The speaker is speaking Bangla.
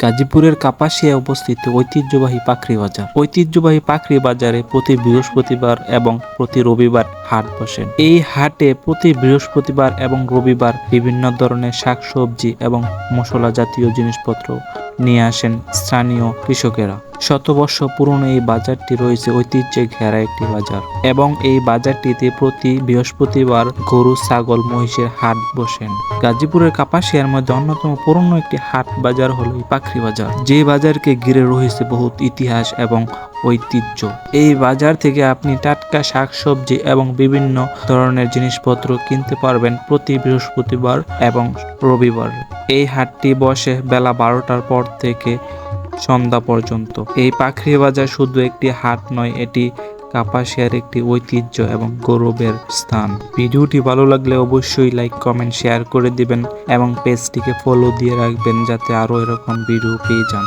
গাজীপুরের কাপাসিয়ায় অবস্থিত ঐতিহ্যবাহী পাখরি বাজার। ঐতিহ্যবাহী পাখরি বাজারে প্রতি বৃহস্পতিবার এবং প্রতি রবিবার হাট বসেন। এই হাটে প্রতি বৃহস্পতিবার এবং রবিবার বিভিন্ন ধরনের শাকসবজি এবং মশলা জাতীয় জিনিসপত্র নিয়ে আসেন স্থানীয় কৃষকেরা। শতবর্ষ পুরনো এই বাজারটি রয়েছে ঐতিহ্যে ঘেরা একটি বাজার এবং এই বাজারটিতে প্রতি বৃহস্পতিবার গরু, ছাগল, মহিষের হাট বসেন। গাজীপুরের কাপাসিয়ার মধ্যে অন্যতম পুরনো একটি হাট বাজার হলো এই পাখরি বাজার, যে বাজারকে ঘিরে রয়েছে বহুত ইতিহাস এবং ঐতিহ্য। এই বাজার থেকে আপনি টাটকা শাকসবজি এবং বিভিন্ন ধরনের জিনিসপত্র কিনতে পারবেন প্রতি বৃহস্পতিবার এবং রবিবার। এই হাটটি বসে বেলা 12টার পর থেকে সন্ধ্যা পর্যন্ত। এই পাখরি বাজার শুধু একটি হাট নয়, এটি কাপাসিয়ার একটি ঐতিহ্য এবং গৌরবের স্থান। ভিডিওটি ভালো লাগলে অবশ্যই লাইক, কমেন্ট, শেয়ার করে দিবেন এবং পেজটিকে ফলো দিয়ে রাখবেন যাতে আরো এরকম ভিডিও পেয়ে যান।